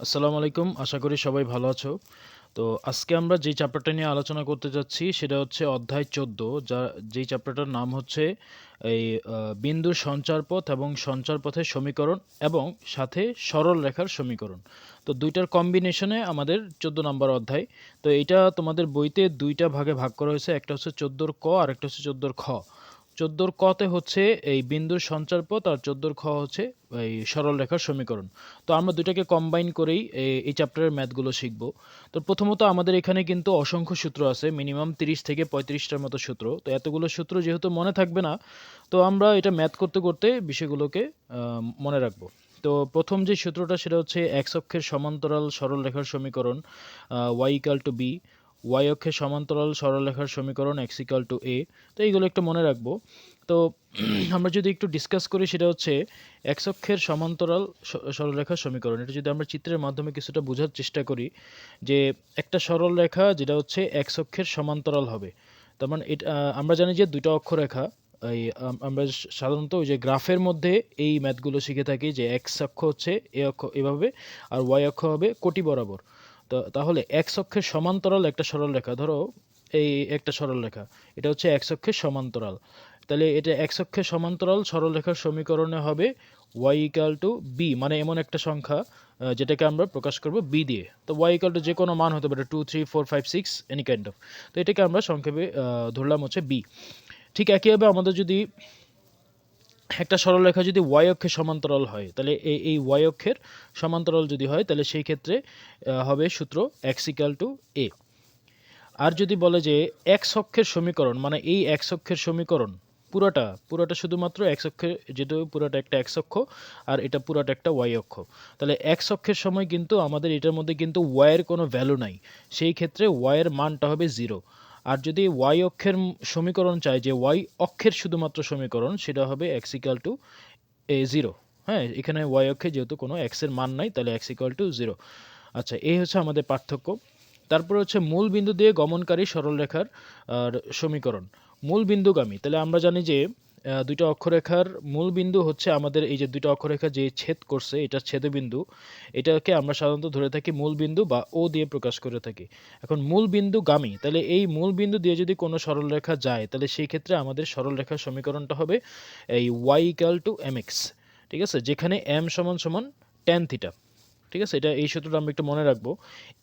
আসসালামু আলাইকুম। আশা করি সবাই ভালো আছো। তো আজকে আমরা যেই চ্যাপ্টারটা নিয়ে আলোচনা করতে যাচ্ছি সেটা হচ্ছে অধ্যায় ১৪, যেই চ্যাপ্টারটার নাম হচ্ছে এই বিন্দুর সঞ্চারপথ এবং সঞ্চারপথের সমীকরণ এবং সাথে সরল রেখার সমীকরণ। তো ২ টার কম্বিনেশনে আমাদের ১৪ নাম্বার অধ্যায়। তো এইটা তোমাদের বইতে ২ টা ভাগে ভাগ করা হয়েছে। একটা হচ্ছে ১৪ ক আর একটা হচ্ছে ১৪ খ। ১৪ কতে হচ্ছে এই বিন্দুর সঞ্চারপথ আর ১৪ খ হচ্ছে এই সরল রেখার সমীকরণ। তো আমরা দুটাকে কম্বাইন করেই এই চ্যাপ্টারের ম্যাথগুলো শিখব। তো প্রথমত আমাদের এখানে কিন্তু অসংখ্য সূত্র আছে, মিনিমাম ৩০ থেকে ৩৫টার মতো সূত্র। তো এতগুলো সূত্র যেহেতু মনে থাকবে না, তো আমরা এটা ম্যাথ করতে করতে বিষয়গুলোকে মনে রাখবো। তো প্রথম যে সূত্রটা সেটা হচ্ছে এক্স অক্ষের সমান্তরাল সরল রেখার সমীকরণ Y equal to B, Y অক্ষের সমান্তরাল সরলরেখার সমীকরণ এক্স ইকাল টু এ। তো এইগুলো একটু মনে রাখবো। তো আমরা যদি একটু ডিসকাস করি সেটা হচ্ছে এক্স অক্ষের সমান্তরাল সরলরেখার সমীকরণ। এটা যদি আমরা চিত্রের মাধ্যমে কিছুটা বোঝার চেষ্টা করি যে একটা সরল রেখা যেটা হচ্ছে এক্স অক্ষের সমান্তরাল হবে। তার মানে এটা আমরা জানি যে দুইটা অক্ষরেখা এই আমরা সাধারণত ওই যে গ্রাফের মধ্যে এই ম্যাথগুলো শিখে থাকি যে এক্স অক্ষ হচ্ছে এ অক্ষ এভাবে আর ওয়াই অক্ষ হবে কোটি বরাবর। তো তাহলে এক্স অক্ষের সমান্তরাল একটা সরল রেখা, ধরো এই একটা সরল রেখা, এটা হচ্ছে এক্স অক্ষের সমান্তরাল। তাহলে এটা এক্স অক্ষের সমান্তরাল সরল রেখার সমীকরণে হবে ওয়াই ইকাল টু বি, মানে এমন একটা সংখ্যা যেটাকে আমরা প্রকাশ করব বি দিয়ে। তো ওয়াই ইকাল টু যে কোনো মান হতে পারে 2 3 4 5 6 এনি কাইন্ড অফ। তো এটাকে আমরা সংক্ষেপে ধরলাম হচ্ছে বি। ঠিক একইভাবে আমাদের যদি একটা সরলরেখা যদি ওয়াই অক্ষের সমান্তরাল হয়, তাহলে এই ওয়াই অক্ষের সমান্তরাল যদি হয় তাহলে সেই ক্ষেত্রে হবে সূত্র এক্স ইকাল টু এ। আর যদি বলে যে এক্স অক্ষের সমীকরণ, মানে এই এক্স অক্ষের সমীকরণ পুরোটা পুরোটা শুধুমাত্র এক্স অক্ষের, যেটা পুরোটা একটা এক্স অক্ষ আর এটা পুরোটা একটা ওয়াই অক্ষ, তাহলে এক্স অক্ষের সময় কিন্তু আমাদের এটার মধ্যে কিন্তু ওয়াইয়ের কোনো ভ্যালু নাই, সেই ক্ষেত্রে ওয়াইয়ের মানটা হবে 0। আর যদি ওয়াই অক্ষের সমীকরণ চাই, যে ওয়াই অক্ষের শুধুমাত্র সমীকরণ, সেটা হবে এক্স ইকাল টু এ 0। হ্যাঁ, এখানে ওয়াই অক্ষে যেহেতু কোনো এক্সের মান নাই, তাহলে এক্স ইকাল টু 0। আচ্ছা, এই হচ্ছে আমাদের পার্থক্য। তারপরে হচ্ছে মূল বিন্দু দিয়ে গমনকারী সরলরেখার আর সমীকরণ মূল বিন্দুগামী। তাহলে আমরা জানি যে দুইটা অক্ষরেখার মূল বিন্দু হচ্ছে আমাদের এই যে দুইটা অক্ষরেখা যে ছেদ করছে এটা ছেদবিন্দু, এটাকে আমরা সাধারণত ধরে থাকি মূল বিন্দু বা ও দিয়ে প্রকাশ করে থাকি। এখন মূল বিন্দুগামী, তাহলে এই মূল বিন্দু দিয়ে যদি কোনো সরলরেখা যায় তাহলে সেই ক্ষেত্রে আমাদের সরলরেখার সমীকরণটা হবে এই Y equal to M X. ঠিক আছে, যেখানে এম সমান সমান ট্যান থিটা। ঠিক আছে, এটা এই সূত্রটা আমরা একটু মনে রাখবো।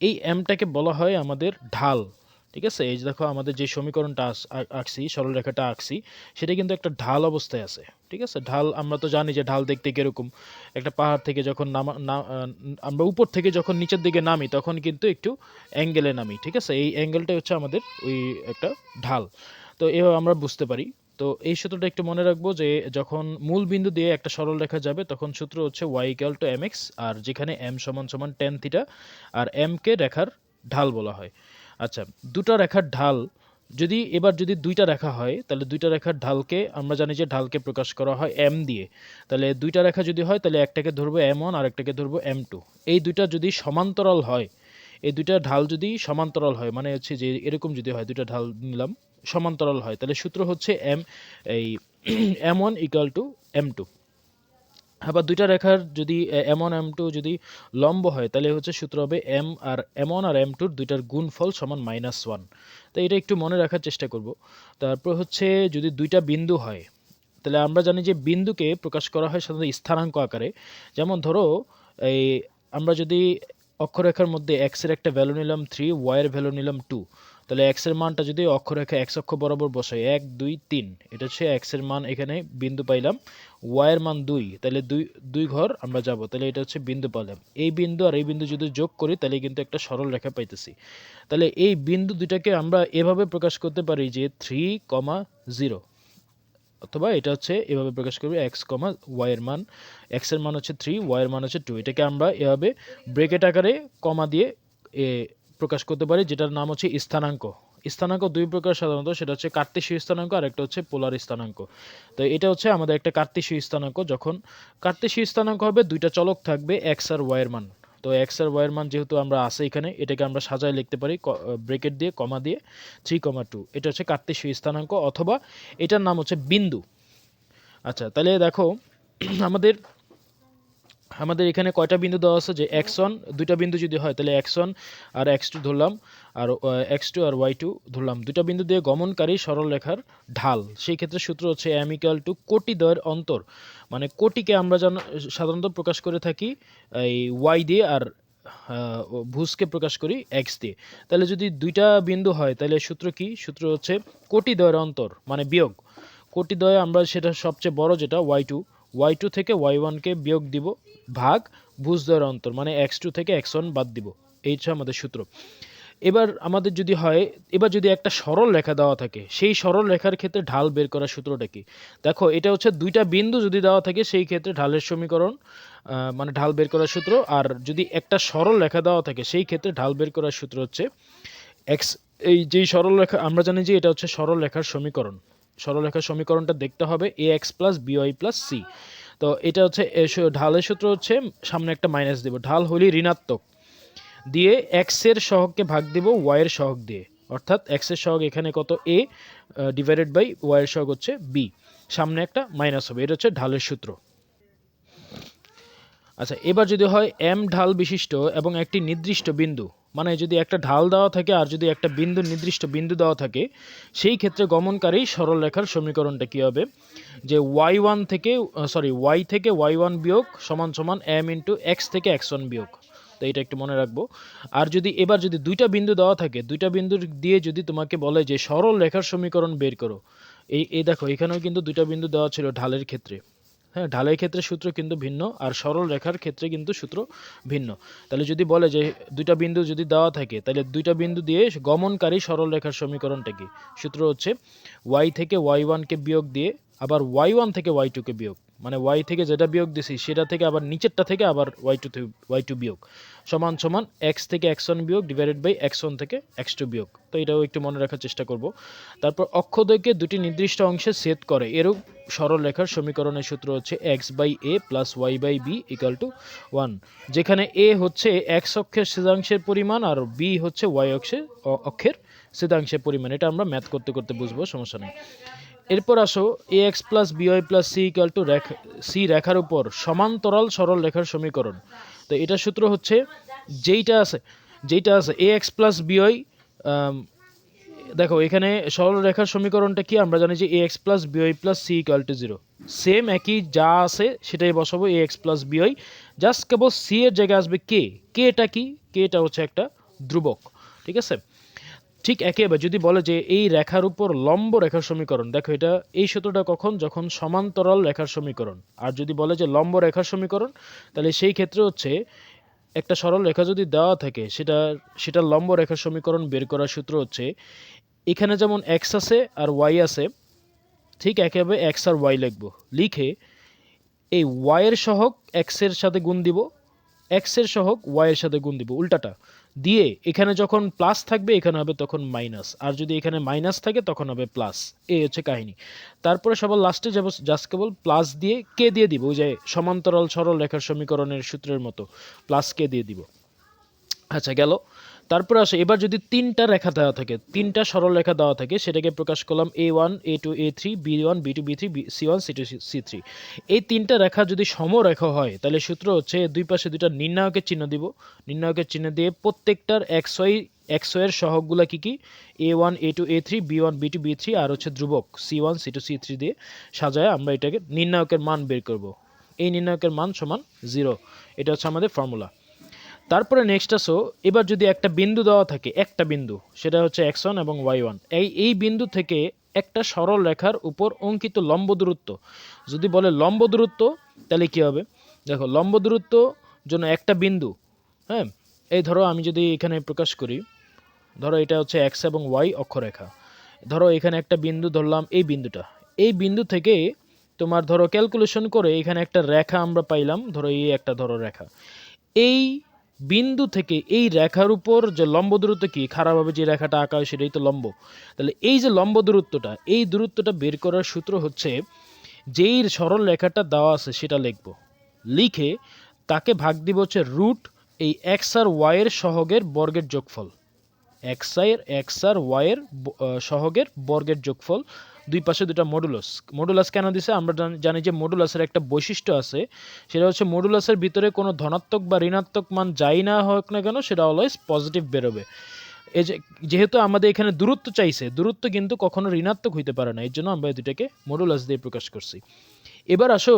এই এমটাকে বলা হয় আমাদের ঢাল। ঠিক আছে, এই যে দেখো আমাদের যে সমীকরণটা আঁকছি, সরলরেখাটা আঁকছি, সেটা কিন্তু একটা ঢাল অবস্থায় আছে। ঠিক আছে, ঢাল আমরা তো জানি যে ঢাল দেখতে কিরকম। একটা পাহাড় থেকে যখন আমরা উপর থেকে যখন নিচের দিকে নামি তখন কিন্তু একটু অ্যাঙ্গেলে নামি। ঠিক আছে, এই অ্যাঙ্গেলটাই হচ্ছে আমাদের ওই একটা ঢাল। তো এভাবে আমরা বুঝতে পারি। তো এই সূত্রটা একটু মনে রাখবো যে যখন মূল বিন্দু দিয়ে একটা সরল রেখা যাবে তখন সূত্র হচ্ছে Y equal to M X, আর যেখানে এম সমান সমান ট্যান থিটা আর এম কে রেখার ঢাল বলা হয়। আচ্ছা, দুটো রেখার ঢাল যদি দুইটা রেখা হয় তাহলে দুইটা রেখার ঢালকে আমরা জানি যে ঢালকে প্রকাশ করা হয় এম দিয়ে। তাহলে দুইটা রেখা যদি হয় তাহলে একটাকে ধরবো এম ওয়ান আর একটাকে ধরবো এম টু। এই দুইটা যদি সমান্তরাল হয়, এই দুইটা ঢাল যদি সমান্তরাল হয়, মানে হচ্ছে যে এরকম যদি হয়, দুইটা ঢাল নিলাম সমান্তরাল হয়, তাহলে সূত্র হচ্ছে এই M one equal to M two. আবার দুইটা রেখার যদি এম ওয়ান এম টু যদি লম্ব হয় তাহলে হচ্ছে সূত্র হবে এম ওয়ান আর এম টুর দুইটার গুণফল সমান -1। তো এটা একটু মনে রাখার চেষ্টা করব। তারপর হচ্ছে যদি দুইটা বিন্দু হয় তাহলে আমরা জানি যে বিন্দুকে প্রকাশ করা হয় সাধারণত স্থানাঙ্ক আকারে। যেমন ধরো এই আমরা যদি অক্ষরেখার মধ্যে এক্স এর একটা ভ্যালু নিলাম 3, ওয়াই এর ভ্যালু নিলাম 2, তাহলে এক্স এর মানটা যদি অক্ষরেখা এক্স অক্ষ বরাবর বসাই 1 2 3, এটা হচ্ছে এক্স এর মান, এখানে বিন্দু পাইলাম। ওয়াই এর মান 2, তাহলে দুই দুই ঘর আমরা যাব, তাহলে এটা হচ্ছে বিন্দু পাইলাম। এই বিন্দু আর এই বিন্দু যদি যোগ করি তাহলে কিন্তু একটা সরল রেখা পাইতেছি। তাহলে এই বিন্দু দুইটাকে আমরা এভাবে প্রকাশ করতে পারি যে 3,0, অথবা এটা হচ্ছে এভাবে প্রকাশ করবে এক্স কমা ওয়াই এর মান, এক্স এর মান হচ্ছে 3, ওয়াই এর মান হচ্ছে 2। এটাকে আমরা এভাবে ব্রেকেট আকারে কমা দিয়ে এ প্রকাশ করতে পারি, যেটার নাম হচ্ছে স্থানাঙ্ক। স্থানাঙ্ক দুই প্রকার সাধারণত, সেটা হচ্ছে কার্তেশীয় স্থানাঙ্ক আর একটা হচ্ছে পোলার স্থানাঙ্ক। তো এটা হচ্ছে আমাদের একটা কার্তেশীয় স্থানাঙ্ক। যখন কার্তেশীয় স্থানাঙ্ক হবে দুইটা চলক থাকবে এক্স আর ওয়াই এর মান। তো এক্স আর ওয়াই এর মান যেহেতু আমরা আছে এখানে, এটাকে আমরা সাজায় লিখতে পারি ব্রেকেট দিয়ে কমা দিয়ে 3,2। এটা হচ্ছে কার্তেশীয় স্থানাঙ্ক, অথবা এটার নাম হচ্ছে বিন্দু। আচ্ছা, তাহলে দেখো আমাদের আমাদের এখানে কয়টা বিন্দু দেওয়া আছে যে x1 দুইটা বিন্দু যদি হয় তাহলে x1 আর x2 ধরলাম, আর x2 আর y2 ধরলাম, দুইটা বিন্দু দিয়ে গমনকারী সরল রেখার ঢাল। সেই ক্ষেত্রে সূত্র হচ্ছে m = কোটিদ্বয়ের অন্তর, মানে কোটিকে আমরা সাধারণত প্রকাশ করে থাকি এই y দিয়ে, আর ভুজকে প্রকাশ করি x দিয়ে। তাহলে যদি দুইটা বিন্দু হয় তাহলে সূত্র কি? সূত্র হচ্ছে কোটিদ্বয়ের অন্তর মানে বিয়োগ। কোটিদ্বয়ে আমরা সেটা সবচেয়ে বড় যেটা y2 থেকে y1 কে বিয়োগ দিব ভাগ ভুজদ্বয়ের অন্তর মানে x2 থেকে x1 বাদ দিব। এই হচ্ছে আমাদের সূত্র। এবার আমাদের যদি হয়, এবার যদি একটা সরল রেখা দেওয়া থাকে, সেই সরল রেখার ক্ষেত্রে ঢাল বের করার সূত্রটা কি? দেখো এটা হচ্ছে দুইটা বিন্দু যদি দেওয়া থাকে সেই ক্ষেত্রে ঢালের সমীকরণ মানে ঢাল বের করার সূত্র, আর যদি একটা সরল রেখা দেওয়া থাকে সেই ক্ষেত্রে ঢাল বের করার সূত্র হচ্ছে x। এই যেই সরল রেখা আমরা জানি যে এটা হচ্ছে সরল রেখার সমীকরণ। সরল রেখার সমীকরণটা দেখতে হবে ax + by + c। তো এটা হচ্ছে ঢালের সূত্র হচ্ছে সামনে একটা মাইনাস দেব, ঢাল হলে ঋণাত্মক দিয়ে x এর সহগকে ভাগ দিব y এর সহগ দিয়ে, অর্থাৎ x এর সহগ এখানে কত a ডিভাইডেড বাই y এর সহগ হচ্ছে b, সামনে একটা মাইনাস হবে। এটা হচ্ছে ঢালের সূত্র। আচ্ছা, এবার যদি হয় m ঢাল বিশিষ্ট এবং একটি নির্দিষ্ট বিন্দু, মানে যদি একটা ঢাল দেওয়া থাকে আর যদি একটা বিন্দু নির্দিষ্ট বিন্দু দেওয়া থাকে, সেই ক্ষেত্রে গমনকারী সরল রেখার সমীকরণটা কি হবে? যে y থেকে y1 বিয়োগ সমান সমান m * x থেকে x1 বিয়োগ। তো এটা একটু মনে রাখবো। আর এবার যদি দুইটা বিন্দু দেওয়া থাকে, দুইটা বিন্দু দিয়ে যদি তোমাকে বলে যে সরল রেখার সমীকরণ বের করো, এই দেখো এখানেও কিন্তু দুইটা বিন্দু দেওয়া ছিল ঢালের ক্ষেত্রে। হ্যাঁ, ঢালের ক্ষেত্রে সূত্র কিন্তু ভিন্ন, আর সরল রেখার ক্ষেত্রে কিন্তু সূত্র ভিন্ন। তাহলে যদি বলে যে দুইটা বিন্দু যদি দেওয়া থাকে তাহলে দুইটা বিন্দু দিয়ে গমনকারী সরল রেখার সমীকরণটা কি? সূত্র হচ্ছে y থেকে y1 কে বিয়োগ দিয়ে আবার y1 থেকে y2 কে বিয়োগ, মানে y থেকে যেটা বিয়োগ দিছি সেটা থেকে আবার নিচেরটা থেকে আবার y2 বিয়োগ সমান সমান x থেকে x1 বিয়োগ ডিভাইডেড বাই x1 থেকে x2 বিয়োগ। তো এটাও একটু মনে রাখার চেষ্টা করব। তারপর অক্ষদ্বয়কে দুটি নির্দিষ্ট অংশে ছেদ করে এরূপ সরল রেখার সমীকরণের সূত্র হচ্ছে x/a + y/b = 1, যেখানে a হচ্ছে x অক্ষের ছেদাংশের পরিমাণ আর b হচ্ছে y অক্ষের ছেদাংশের পরিমাণ। এটা আমরা ম্যাথ করতে করতে বুঝবো, সমস্যা নেই। এরপর আসো ax + by + c = c রেখার উপর সমান্তরাল সরল রেখার সমীকরণ। তো এটা সূত্র হচ্ছে যেইটা আছে ax + by। দেখো এখানে সরল রেখার সমীকরণটা কি? আমরা জানি যে ax + by + c = 0। সেম একই যা আছে সেটাই বসাবো ax + by, just cable c এর জায়গায় আসবে k। kটা কি? kটা হচ্ছে একটা ধ্রুবক, ঠিক আছে? ঠিক একইভাবে যদি বলে যে এই রেখার উপর লম্ব রেখার সমীকরণ, দেখো এটা এই সূত্রটা কখন? যখন সমান্তরাল রেখার সমীকরণ। আর যদি বলে যে লম্ব রেখার সমীকরণ, তাহলে সেই ক্ষেত্রে হচ্ছে একটা সরল রেখা যদি দেওয়া থাকে সেটা লম্ব রেখার সমীকরণ বের করার সূত্র হচ্ছে এখানে যেমন x আছে আর y আছে, ঠিক একইভাবে x আর y লিখে এই y এর সহগ x এর সাথে গুণ দিব, x এর সহগ y এর সাথে গুণ দিব, উল্টাটা দিয়ে এখানে যখন প্লাস থাকবে এখানে হবে তখন মাইনাস, আর যদি এখানে মাইনাস থাকে তখন হবে প্লাস। এই হচ্ছে কাহিনী। তারপরে সবার লাস্টে যাব জাস্ট কেবল প্লাস দিয়ে কে দিয়ে দিব, ওই যে সমান্তরাল সরল রেখার সমীকরণের সূত্রের মতো প্লাস কে দিয়ে দিব। আচ্ছা গেল। তারপরে আসে এবার যদি তিনটা রেখা দেওয়া থাকে, তিনটা সরল রেখা দেওয়া থাকে, সেটাকে প্রকাশ করলাম a1 a2 a3 b1 b2 b3 c1 c2 c3। এই তিনটা রেখা যদি সমরেখা হয় তাহলে সূত্র হচ্ছে দুই পাশে দুইটা নির্ণায়কের চিহ্ন দিব, নির্ণায়কের চিহ্ন দিয়ে প্রত্যেকটার xy এর সহগগুলো কি কি? a1 a2 a3 b1 b2 b3 আর হচ্ছে ধ্রুবক c1 c2 c3 দিয়ে সাজায় আমরা এটাকে নির্ণায়কের মান বের করব। এই নির্ণায়কের মান সমান 0। এটা হচ্ছে আমাদের ফর্মুলা। তারপরে নেক্সট আসো, এবার যদি একটা বিন্দু দেওয়া থাকে, একটা বিন্দু, সেটা হচ্ছে x1 এবং y1, এই বিন্দু থেকে একটা সরল রেখার উপর অঙ্কিত লম্ব দূরত্ব, যদি বলে লম্ব দূরত্ব তাহলে কি হবে? দেখো লম্ব দূরত্ব জন্য একটা বিন্দু, হ্যাঁ, এই ধরো আমি যদি এখানে প্রকাশ করি, ধরো এটা হচ্ছে x এবং y অক্ষরেখা, ধরো এখানে একটা বিন্দু ধরলাম, এই বিন্দুটা, এই বিন্দু থেকে তোমার ধরো ক্যালকুলেশন করে এখানে একটা রেখা আমরা পাইলাম, ধরো এই একটা ধরো রেখা, এই বিন্দু থেকে এই রেখার উপর যে লম্ব দূরত্ব কি? খারাপভাবে যে রেখাটা আঁকা হয় সেটাই তো লম্ব। তাহলে এই যে লম্ব দূরত্বটা, এই দূরত্বটা বের করার সূত্র হচ্ছে যেই সরল রেখাটা দেওয়া আছে সেটা লিখব, লিখে তাকে ভাগ দিব হচ্ছে রুট এই এক্স আর ওয়াই এর সহগের বর্গের যোগফল, এক্স আর ওয়াই এর সহগের বর্গের যোগফল দুই পাশে দুটা মডুলাস। মডুলাস কেন দিছে? আমরা জানি যে মডুলাসের একটা বৈশিষ্ট্য আছে, সেটা হচ্ছে মডুলাসের ভিতরে কোনো ধনাত্মক বা ঋণাত্মক মান যাই না হোক না কেন সেটা অলওয়েজ পজিটিভ বেরোবে। এই যেহেতু আমাদের এখানে দূরত্ব চাইছে, দূরত্ব কিন্তু কখনো ঋণাত্মক হইতে পারে না, এর জন্য আমরা এই দুটাকে মডুলাস দিয়ে প্রকাশ করছি। এবার আসো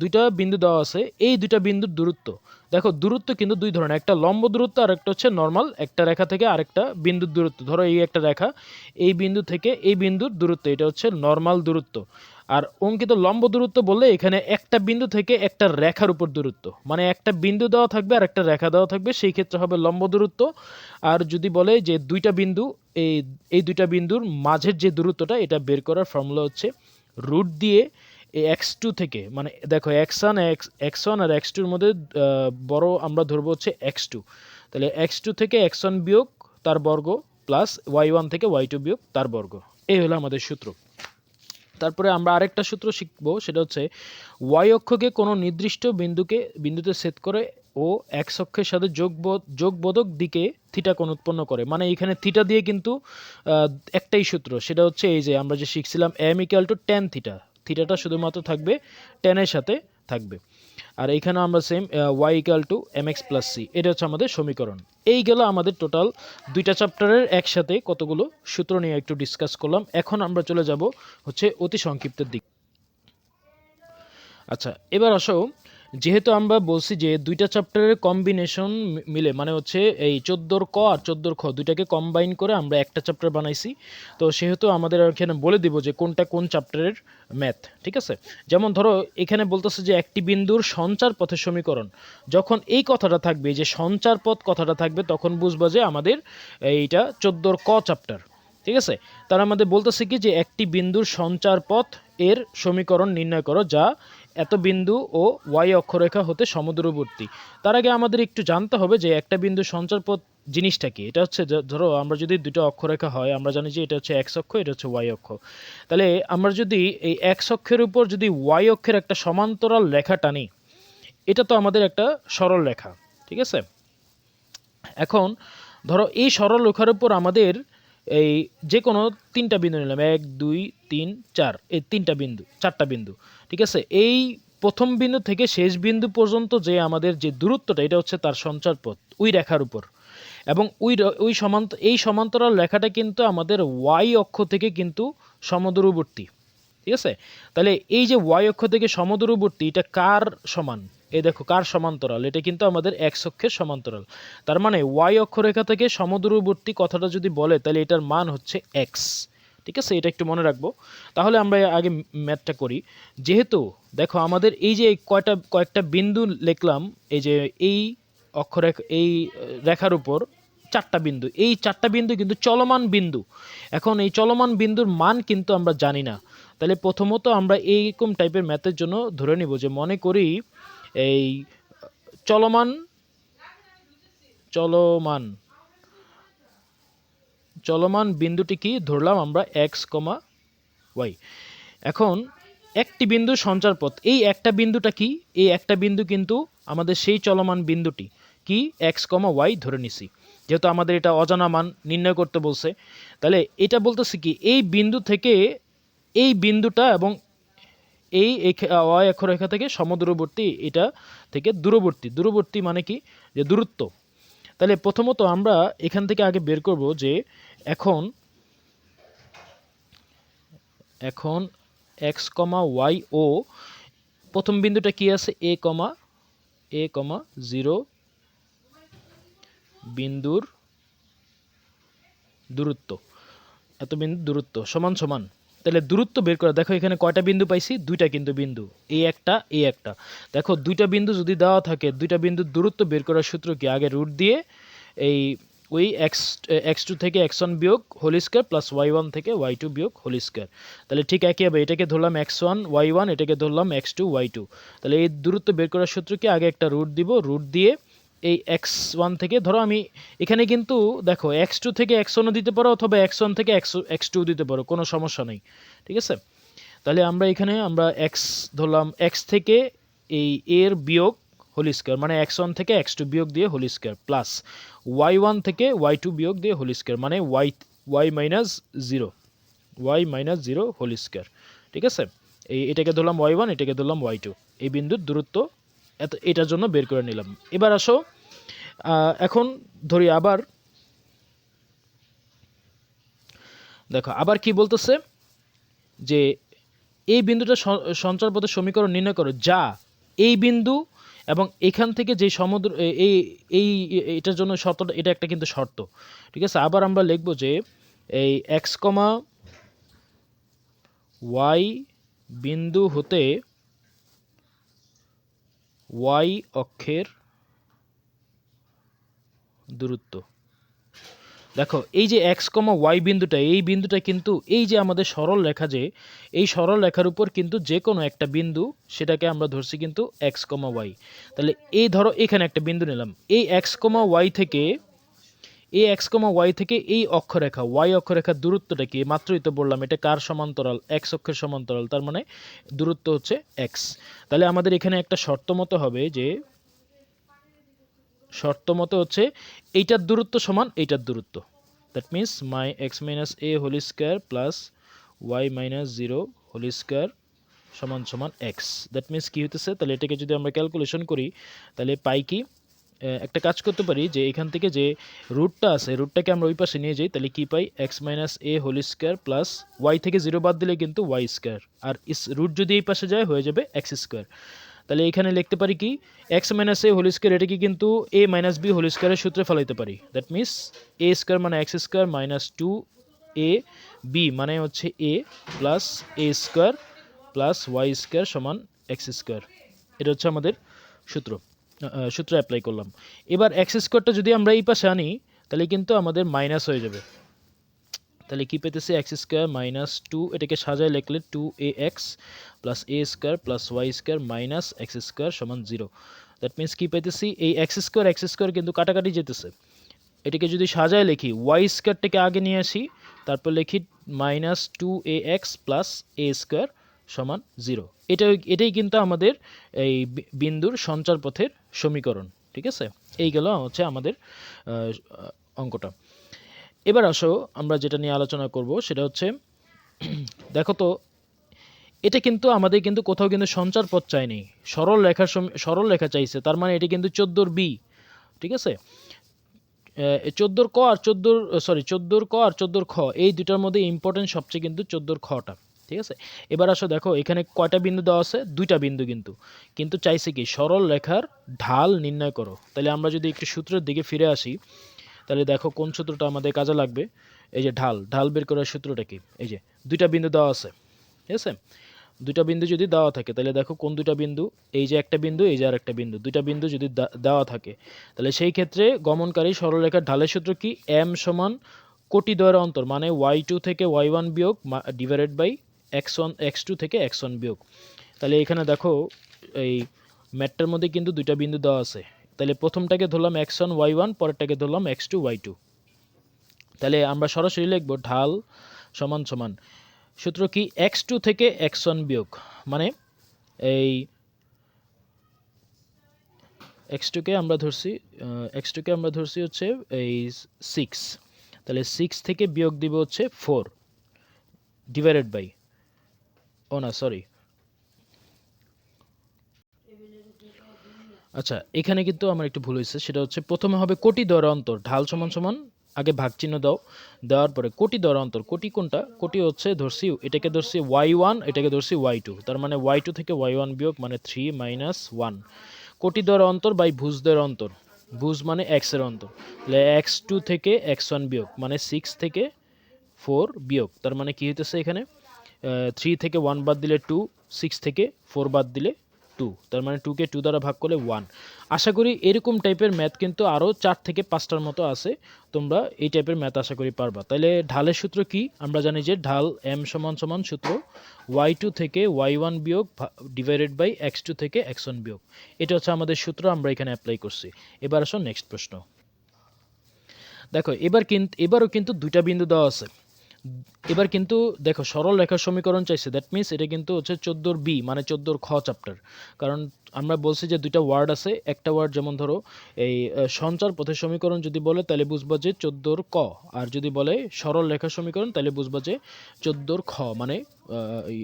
দুইটা বিন্দু দেওয়া আছে, এই দুইটা বিন্দুর দূরত্ব দেখো। দূরত্ব কিন্তু দুই ধরনের, একটা লম্ব দূরত্ব আর একটা হচ্ছে নর্মাল, একটা রেখা থেকে আরেকটা বিন্দুর দূরত্ব। ধরো এই একটা রেখা, এই বিন্দু থেকে এই বিন্দুর দূরত্ব, এটা হচ্ছে নর্মাল দূরত্ব। আর অঙ্কিত লম্ব দূরত্ব বললে এখানে একটা বিন্দু থেকে একটা রেখার উপর দূরত্ব, মানে একটা বিন্দু দেওয়া থাকবে আর একটা রেখা দেওয়া থাকবে, সেই ক্ষেত্রে হবে লম্ব দূরত্ব। আর যদি বলে যে দুইটা বিন্দু, এই দুইটা বিন্দুর মাঝের যে দূরত্বটা, এটা বের করার ফর্মুলা হচ্ছে রুট দিয়ে এই x2 থেকে, মানে দেখো x1 আর x2 এর মধ্যে বড় আমরা ধরবো হচ্ছে x2, তাহলে x2 থেকে x1 বিয়োগ তার বর্গ প্লাস y1 থেকে y2 বিয়োগ তার বর্গ। এই হলো আমাদের সূত্র। তারপরে আমরা আরেকটা সূত্র শিখব, সেটা হচ্ছে y অক্ষকে কোনো নির্দিষ্ট বিন্দুতে ছেদ করে ও x অক্ষের সাথে যোগবোধক দিকে থিটা কোণ উৎপন্ন করে। মানে এখানে থিটা দিয়ে কিন্তু একটাই সূত্র, সেটা হচ্ছে এই যে আমরা যে শিখছিলাম m = tan থিটা। থিটাটা শুধুমাত্র থাকবে tan এর সাথে থাকবে। আর এইখানে আমরা সেম y = mx + c, এটা হচ্ছে আমাদের সমীকরণ। এই গেল আমাদের টোটাল দুইটা চ্যাপ্টারের একসাথে কতগুলো সূত্র নিয়ে একটু ডিসকাস করলাম। এখন আমরা চলে যাব হচ্ছে অতি সংক্ষিপ্তের দিক। আচ্ছা, এবার আসো, যেহেতু আমরা বলছি যে দুইটা চ্যাপ্টারের কম্বিনেশন মিলে, মানে হচ্ছে এই 14 ক আর 14 খ দুইটাকে কম্বাইন করে আমরা একটা চ্যাপ্টার বানাইছি, তো সেহেতু আমাদের এখানে বলে দিব যে কোনটা কোন চ্যাপ্টারের ম্যাথ, ঠিক আছে? যেমন ধরো এখানে বলতেছে যে একটি বিন্দুর সঞ্চার পথের সমীকরণ। যখন এই কথাটা থাকবে, যে সঞ্চার পথ কথাটা থাকবে, তখন বুঝবা যে আমাদের এইটা 14 ক চ্যাপ্টার, ঠিক আছে? তার আমাদের বলতেছে কি যে একটি বিন্দুর সঞ্চার পথ এর সমীকরণ নির্ণয় করো যা এত বিন্দু ও y অক্ষরেখা হতে সমদূরবর্তী। তার আগে আমাদের একটু জানতে হবে যে একটা বিন্দুর সঞ্চার পথ জিনিসটা কি। এটা হচ্ছে ধরো আমরা যদি দুটো অক্ষরেখা হয়, আমরা জানি যে এটা হচ্ছে x অক্ষ, এটা হচ্ছে y অক্ষ। তাহলে আমরা যদি এই x অক্ষের উপর যদি y অক্ষের একটা সমান্তরাল রেখা টানি, এটা তো আমাদের একটা সরল রেখা, ঠিক আছে? এখন ধরো এই সরল রেখার উপর আমাদের এই যে কোনো তিনটা বিন্দু নিলাম, 1 2 3 4, এই চারটা বিন্দু, ঠিক আছে? এই প্রথম বিন্দু থেকে শেষ বিন্দু পর্যন্ত যে আমাদের যে দূরত্বটা, এটা হচ্ছে তার সঞ্চার পথ ওই রেখার উপর। এবং এই সমান্তরাল রেখাটা কিন্তু আমাদের y অক্ষ থেকে কিন্তু সমদূরবর্তী, ঠিক আছে? তাহলে এই যে y অক্ষ থেকে সমদূরবর্তী, এটা কার সমান? এই দেখো কার সমান্তরাল, এটা কিন্তু আমাদের x অক্ষের সমান্তরাল। তার মানে y অক্ষরেখা থেকে সমদূরবর্তী কথাটা যদি বলে, তাহলে এটার মান হচ্ছে x, ঠিক আছে? এটা একটু মনে রাখবো। তাহলে আমরা আগে ম্যাথটা করি। যেহেতু দেখো আমাদের এই যে কয়েকটা বিন্দু লিখলাম, এই যে এই অক্ষরেখা, এই রেখার উপর চারটা বিন্দু, এই চারটা বিন্দু কিন্তু চলমান বিন্দু। এখন এই চলমান বিন্দুর মান কিন্তু আমরা জানি না। তাহলে প্রথমত আমরা এইরকম টাইপের ম্যাথের জন্য ধরে নিব যে, মনে করি এই চলমান চলমান চলমান বিন্দুটি কি ধরলাম আমরা x, y। এখন একটি বিন্দু সঞ্চার পথ, এই একটা বিন্দুটা কি? এই একটা বিন্দু কিন্তু আমাদের সেই চলমান বিন্দুটি কি x, y ধরে নিছি, যেহেতু আমাদের এটা অজানা মান নির্ণয় করতে বলছে। তাহলে এটা বলতেছে কি, এই বিন্দু থেকে এই বিন্দুটা এবং এই y অক্ষরেখা থেকে সমদূরবর্তী, এটা থেকে দূরবর্তী মানে কি, যে দূরত্ব। তাহলে প্রথমত আমরা এখান থেকে আগে বের করব যে এখন x, y ও প্রথম বিন্দুটা কি আছে, a, 0 বিন্দুর দূরত্ব, এত বিন্দু দূরত্ব সমান সমান। তাহলে দূরত্ব বের করে দেখো এখানে কয়টা বিন্দু পাইছি, দুইটা কিন্তু বিন্দু, এই একটা। দেখো দুইটা বিন্দু যদি দেওয়া থাকে, দুইটা বিন্দুর দূরত্ব বের করার সূত্র কি, আগে রুট দিয়ে এই ওই x2 থেকে x1 বিয়োগ হোল স্কয়ার প্লাস y1 থেকে y2 বিয়োগ হোল স্কয়ার। তাহলে ঠিক একইভাবে এটাকে ধরলাম x1 y1, এটাকে ধরলাম x2 y2। তাহলে এই দূরত্ব বের করার সূত্র কি, আগে একটা রুট দিব, রুট দিয়ে এই x1 থেকে, ধরো আমি এখানে কিন্তু দেখো x2 থেকে x1 দিতে পারো, অথবা x1 থেকে x2 দিতে পারো, কোনো সমস্যা নেই, ঠিক আছে? তাহলে আমরা এখানে আমরা x ধরলাম, x থেকে এই এর বিয়োগ হোল স্কয়ার, মানে x1 থেকে x2 বিয়োগ দিয়ে হোল স্কয়ার, প্লাস y1 থেকে y2 বিয়োগ দিয়ে হোল স্কয়ার, মানে y - 0। Y minus zero whole square. ঠিক আছে, এটাকে ধরলাম y1, এটাকে ধরলাম y2, এই বিন্দুর দূরত্ব এটার জন্য বের করে নিলাম। এবার আসো এখন ধরি আবার, দেখো আবার কি বলতেছে যে এই বিন্দুটা সঞ্চারপথের সমীকরণ নির্ণয় করো যা এই বিন্দু এবং এখান থেকে যে সমুদ্র এই এই এটার জন্য শর্তটা, এটা একটা কিন্তু শর্ত। ঠিক আছে, আবার আমরা লিখব যে এই এক্স কমা ওয়াই বিন্দু হতে ওয়াই অক্ষের দূরত্ব। দেখো এই যে এক্স কমা ওয়াই বিন্দুটা, এই বিন্দুটা কিন্তু এই যে আমাদের সরল রেখা, যে এই সরল রেখার উপর কিন্তু যে কোনো একটা বিন্দু, সেটাকে আমরা ধরছি কিন্তু এক্স কমা ওয়াই। তাহলে এই ধরো এখানে একটা বিন্দু নিলাম, এই এক্স কমা ওয়াই থেকে এই অক্ষরেখা ওয়াই অক্ষরেখার দূরত্বটা কি, মাত্রই তো বললাম এটা কার সমান্তরাল, এক্স অক্ষের সমান্তরাল, তার মানে দূরত্ব হচ্ছে এক্স। তাহলে আমাদের এখানে একটা শর্ত মতো হবে যে হচ্ছে এইটার দূরত্ব সমান এইটার দূরত্ব। That means my X minus A whole square plus Y minus zero whole square সমান সমান এক্স। দ্যাট মিনস কী হতেছে, তাহলে এটাকে যদি আমরা ক্যালকুলেশন করি তাহলে পাই কি, একটা কাজ করতে পারি যে এখান থেকে যে রুটটা আছে, রুটটাকে আমরা ওই পাশে নিয়ে যাই, তাহলে কি পাই, x minus A whole square plus Y থেকে জিরো বাদ দিলে কিন্তু ওয়াই স্কোয়ার, আর রুট যদি এই পাশে যায় হয়ে যাবে এক্স স্কোয়ার। তাহলে এখানে লিখতে পারি কি, x minus A whole square, এটাকে কিন্তু এ মাইনাস বি হোল স্কোয়ারের সূত্রে ফেলাইতে পারি। দ্যাট মিনস এ স্কোয়ার মানে x square minus two A B মানে হচ্ছে এ plus A square plus Y square সমান এক্স স্কোয়ার। এটা হচ্ছে আমাদের সূত্র অ্যাপ্লাই করলাম। এবার এক্স স্কোয়ারটা যদি আমরা এই পাশে আনি তাহলে কিন্তু আমাদের মাইনাস হয়ে যাবে। তাহলে কি পেতেছি, এক্স স্কোয়ার মাইনাস টু, এটাকে সাজায় লিখলে two A X plus A square plus Y square minus X square সমান জিরো। দ্যাট মিনস কি পেতেছি, এই এক্স স্কোয়ার কিন্তু কাটাকাটি যেতেছে, এটাকে যদি সাজায় লিখি ওয়াই স্কোয়ারটাকে আগে নিয়ে আসি, তারপর লিখি minus two A X plus A square সমান জিরো। এটাই কিন্তু আমাদের এই বিন্দুর সঞ্চারপথের সমীকরণ। ঠিক আছে, এই গেল হচ্ছে আমাদের অঙ্কটা। এবার আসো আমরা যেটা নিয়ে আলোচনা করব সেটা হচ্ছে দেখো তো, এটা কিন্তু আমাদের কিন্তু কোথাও কিন্তু সঞ্চারপথ চাইনি, সরল রেখা চাইছে, তার মানে এটা কিন্তু 14 বি। ঠিক আছে, 14 ক আর 14 খ এই দুটার মধ্যে ইম্পর্টেন্ট সবচেয়ে কিন্তু 14 খটা। ঠিক আছে, এবার আসো দেখো এখানে কয়টা বিন্দু দেওয়া আছে, দুইটা বিন্দু কিন্তু চাইছে কি সরল রেখার ঢাল নির্ণয় করো। তাহলে আমরা যদি একটু সূত্রের দিকে ফিরে আসি তাহলে দেখো কোন সূত্রটা আমাদের কাজে লাগবে। এই যে ঢাল বের করার সূত্রটা কি, এই যে দুইটা বিন্দু দেওয়া আছে। ঠিক আছে, দুইটা বিন্দু যদি দেওয়া থাকে তাহলে দেখো কোন দুইটা বিন্দু, এই যে একটা বিন্দু, এই যে আর একটা বিন্দু, দুইটা বিন্দু যদি দেওয়া থাকে তাহলে সেই ক্ষেত্রে গমনকারী সরলরেখার ঢালের সূত্র কি, এম সমান কোটি দ্বয়ের অন্তর মানে y2 থেকে y1 বিয়োগ ডিভাইডেড বাই x2 থেকে x1 বিয়োগ। তাহলে এখানে দেখো এই ম্যাটটার মধ্যে কিন্তু দুইটা বিন্দু দেওয়া আছে, তাহলে প্রথমটাকে ধরলাম x1 y1, পরেরটাকে ধরলাম x2 y2। তাহলে আমরা সরাসরি লিখব ঢাল সমান সমান সূত্র কি, x2 থেকে x1 বিয়োগ মানে এই x2 কে আমরা ধরছি হচ্ছে এই 6, তাহলে 6 থেকে বিয়োগ দিব হচ্ছে 4 ডিভাইডেড বাই, আচ্ছা এখানে কিন্তু আমার একটু ভুল হয়েছে, সেটা হচ্ছে প্রথমে হবে কোটি দ্বয়ের অন্তর, ঢাল সমান সমান আগে ভাগ চিহ্ন দেওয়ার পরে কোটি দ্বয়ের অন্তর, কোটি কোনটা, কোটি হচ্ছে ধরছি এটাকে ধরছি y1, এটাকে ধরছি y2, তার মানে y2 থেকে y1 বিয়োগ মানে 3 মাইনাস 1, কোটি দ্বয়ের অন্তর বাই ভুজ দ্বয়ের অন্তর, ভুজ মানে x এর অন্তর, তাহলে x2 থেকে x1 বিয়োগ মানে 6 থেকে 4 বিয়োগ, তার মানে কি হইতেছে এখানে 3 থেকে 1 বাদ দিলে 2, 6 থেকে 4 বাদ দিলে 2, তার মানে 2 কে 2 দ্বারা ভাগ করলে 1। আশা করি এরকম টাইপের ম্যাথ কিন্তু আরও 4 থেকে 5টার মতো আছে, তোমরা এই টাইপের ম্যাথ আশা করি পারবা। তাহলে ঢালের সূত্র কি, আমরা জানি যে ঢাল m সমান সমান সূত্র y2 থেকে y1 বিয়োগ ডিভাইডেড বাই x2 থেকে x1 বিয়োগ, এটা হচ্ছে আমাদের সূত্র, আমরা এখানে অ্যাপ্লাই করছি। এবার আসো নেক্সট প্রশ্ন। দেখো এবারও কিন্তু দুইটা বিন্দু দেওয়া আছে, এবার কিন্তু দেখো সরল রেখার সমীকরণ চাইছে, দ্যাট মিন্স এটা কিন্তু হচ্ছে 14 বি মানে 14 খ চ্যাপ্টার। কারণ আমরা বলছি যে দুইটা ওয়ার্ড আছে, একটা ওয়ার্ড যেমন ধরো এই সঞ্চার পথের সমীকরণ যদি বলে তাহলে বুঝবা যে 14 ক, আর যদি বলে সরল রেখার সমীকরণ তাহলে বুঝবা যে 14 খ মানে এই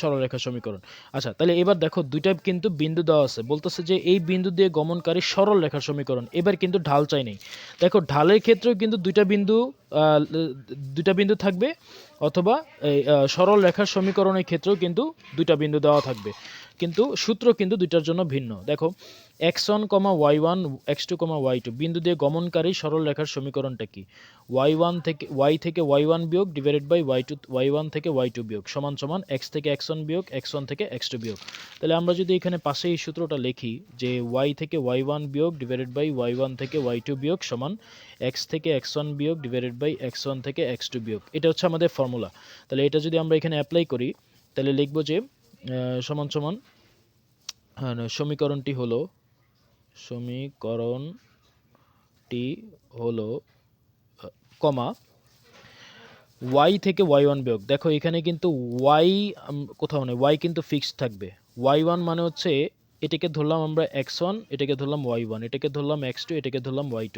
সরলরেখা সমীকরণ। আচ্ছা তাহলে এবার দেখো দুইটা কিন্তু বিন্দু দেওয়া আছে, বলতেছে যে এই বিন্দু দিয়ে গমনকারী সরল রেখার সমীকরণ। এবার কিন্তু ঢাল চাই নেই। দেখো ঢালের ক্ষেত্রেও কিন্তু দুইটা বিন্দু থাকবে, অথবা এই সরল রেখার সমীকরণের ক্ষেত্রেও কিন্তু দুইটা বিন্দু দেওয়া থাকবে, কিন্তু সূত্র কিন্তু দুইটার জন্য ভিন্ন। দেখো x1, y1, x2, y2 বিন্দু দিয়ে গমনকারী সরল রেখার সমীকরণটা কি? y থেকে y1 বিয়োগ ডিভাইডেড বাই y1 থেকে y2 বিয়োগ সমান সমান x থেকে x1 বিয়োগ x1 থেকে x2 বিয়োগ। তাহলে আমরা যদি এখানে পাশে এই সূত্রটা লিখি যে y থেকে y1 বিয়োগ ডিভাইডেড বাই y1 থেকে y2 বিয়োগ সমান x থেকে x1 বিয়োগ ডিভাইডেড বাই x1 থেকে x2 বিয়োগ, এটা হচ্ছে আমাদের ফর্মুলা। তাহলে এটা যদি আমরা এখানে অ্যাপ্লাই করি তাহলে লিখব যে সমান সমান সমীকরণটি হলো কমা y থেকে y1 বিয়োগ। দেখো এখানে কিন্তু y কোথাও নেই, y কিন্তু ফিক্সড থাকবে। y1 মানে হচ্ছে এটাকে ধরলাম আমরা x1, এটাকে ধরলাম y1, এটাকে ধরলাম x2, এটাকে ধরলাম y2।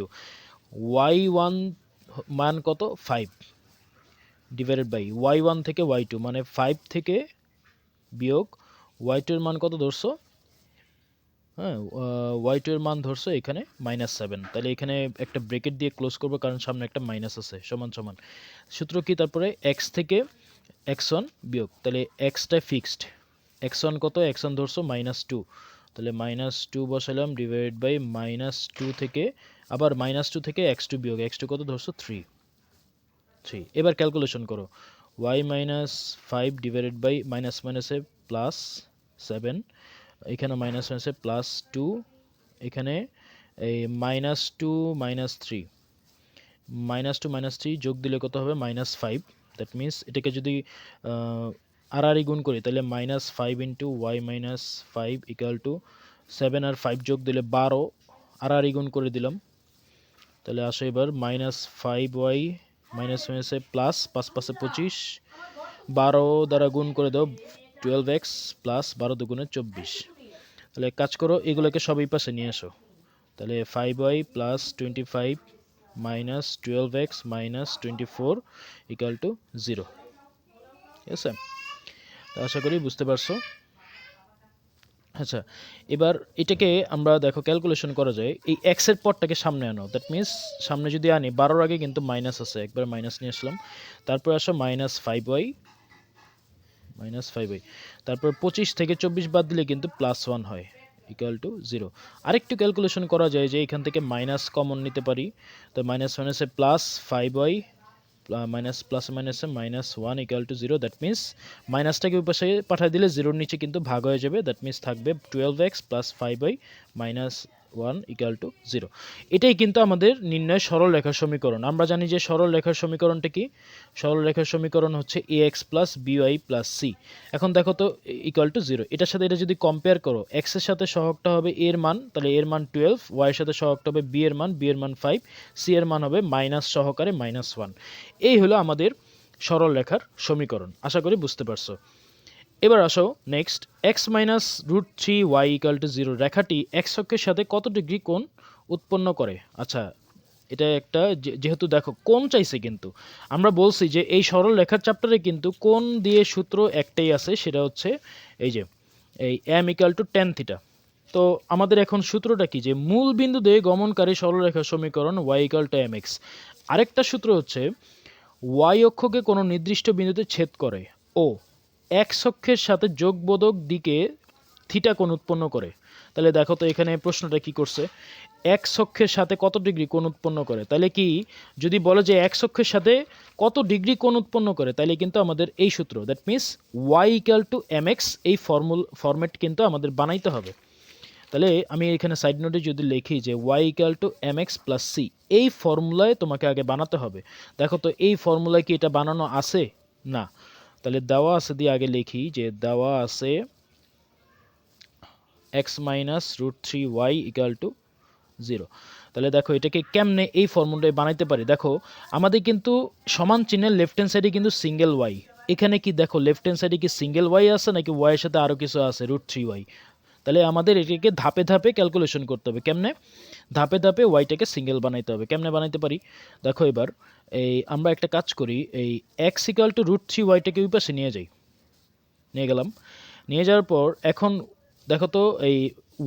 y1 মান কত? 5 ডিভাইডেড বাই y1 থেকে y2 মানে 5 থেকে বিয়োগ y2 এর মান কত ধরছো? হ্যাঁ, y2 এর মান ধরছো এখানে -7। তাহলে এখানে একটা ব্রেকেট দিয়ে ক্লোজ করব কারণ সামনে একটা মাইনাস আছে, সমান সমান সূত্র কি তারপরে x থেকে x1 বিয়োগ। তাহলে xটা ফিক্সড, x1 কত? x1 ধরছো -2, তাহলে -2 বসালাম ডিভাইডেড বাই -2 থেকে আবার -2 থেকে x2 বিয়োগ, x2 কত ধরছো? 3। এবার ক্যালকুলেশন করো y -5 ডিভাইডেড বাই মাইনাস মাইনাসে প্লাস 7, এখানে মাইনাস মাইনাসে প্লাস 2, এখানে এই -2 -3 -2 -3 যোগ দিলে কত হবে? -5। দ্যাট মিন্স এটাকে যদি আর গুণ করি তাহলে -5 ইন্টু y -5 ইকুয়াল টু 7 আর 5 যোগ দিলে 12, আর গুণ করে দিলাম। তাহলে আসো এবার -5y মাইনাস মাইনাসে প্লাস 5 5 25, 12 দ্বারা গুণ করে দাও 12x প্লাস 12 দুগুণে 24। তাহলে কাজ করো এগুলোকে সব এই পাশে নিয়ে আসো। তাহলে 5y plus 25 minus 12x minus 24 equal to 0। ঠিক আছে, আশা করি বুঝতে পারছো। আচ্ছা এবার এটাকে আমরা দেখো ক্যালকুলেশন করা যায়, এই x এর পরটাকে সামনে আনো। দ্যাট মিন্স সামনে যদি আনি 12 আগে কিন্তু মাইনাস আছে, একবার মাইনাস নিয়ে আসলাম। তারপর আসো -5y তারপর 25 থেকে 24 বাদ দিলে কিন্তু +1 হয় ইকুয়াল টু 0। আরেকটু ক্যালকুলেশন করা যায় যে এখান থেকে মাইনাস কমন নিতে পারি, তো মাইনাস মাইনাসে প্লাস 5y মাইনাস প্লাস মাইনাসে -1 ইকুয়াল টু 0। দ্যাট মিন্স মাইনাসটাকে ওই পাশে পাঠিয়ে দিলে 0-র নিচে কিন্তু ভাগ হয়ে যাবে। দ্যাট মিন্স থাকবে 12x plus 5y -1 equal to 0। এটাই কিন্তু আমাদের নির্ণয় সরল রেখার সমীকরণ। আমরা জানি যে সরল রেখার সমীকরণটা কি? সরল রেখার সমীকরণ হচ্ছে ax plus by plus c। এখন দেখো তো ইকুয়াল টু 0, এটার সাথে এটা যদি কম্পেয়ার করো, x এর সাথে সহগটা হবে a এর মান, তাহলে a এর মান 12, y এর সাথে সহগটা হবে b এর মান, b এর মান 5, c এর মান হবে মাইনাস সহকারে -1। এই হলো আমাদের সরল রেখার সমীকরণ। আশা করি বুঝতে পারছো। এবার আসো next, x minus √3y equal to 0 রেখাটি x অক্ষের সাথে কত ডিগ্রি কোণ উৎপন্ন করে? আচ্ছা এটা একটা যেহেতু দেখো কোণ চাইছে, কিন্তু আমরা বলছি যে এই সরল রেখার চ্যাপ্টারে কিন্তু কোণ দিয়ে সূত্র একটাই আছে, সেটা হচ্ছে এই যে এই m equal to tan theta. তো আমাদের এখন সূত্রটা কি? যে মূল বিন্দু দিয়ে গমনকারী সরলরেখার সমীকরণ y ইকুয়াল টু mx। আরেকটা সূত্র হচ্ছে y অক্ষকে কোনো নির্দিষ্ট বিন্দুতে ছেদ করে ও x অক্ষের সাথে যোগবোধক দিকে থিটা কোণ উৎপন্ন করে। তাহলে দেখো তো এখানে প্রশ্নটা কি করছে, x অক্ষের সাথে কত ডিগ্রি কোণ উৎপন্ন করে। তাহলে কি যদি বলে যে x অক্ষের সাথে কত ডিগ্রি কোণ উৎপন্ন করে, তাহলে কিন্তু আমাদের এই সূত্র, that means y equal to mx, এই ফরম্যাট কিন্তু আমাদের বানাইতে হবে। তাহলে আমি এখানে সাইড নোটে যদি লিখি যে y equal to mx plus c, এই ফর্মুলায় তোমাকে আগে বানাতে হবে। দেখো তো এই ফর্মুলায় কি এটা বানানো আছে? না। তাহলে দেওয়া আছে দিয়ে আগে লিখি যে দেওয়া আছে x minus √3y equal to 0। তাহলে দেখো এটাকে কেমনে এই ফর্মুলায় বানাইতে পারি, দেখো আমাদের কিন্তু সমান চিহ্নের লেফট হ্যান্ড সাইডে কিন্তু সিঙ্গেল ওয়াই, এখানে কি দেখো লেফট হ্যান্ড সাইডে কি সিঙ্গেল ওয়াই আছে নাকি ওয়াইয়ের সাথে আরও কিছু আছে √3y। তাহলে আমাদের এটাকে ধাপে ধাপে ক্যালকুলেশন করতে হবে, কেমনে ধাপে ধাপে ওয়াইটাকে সিঙ্গেল বানাইতে হবে। কেমনে বানাইতে পারি দেখো, এবার এই আমরা একটা কাজ করি, এই x = √3yটাকে ওই পাশে নিয়ে যাই, নিয়ে গেলাম। নিয়ে যাওয়ার পর এখন দেখো তো এই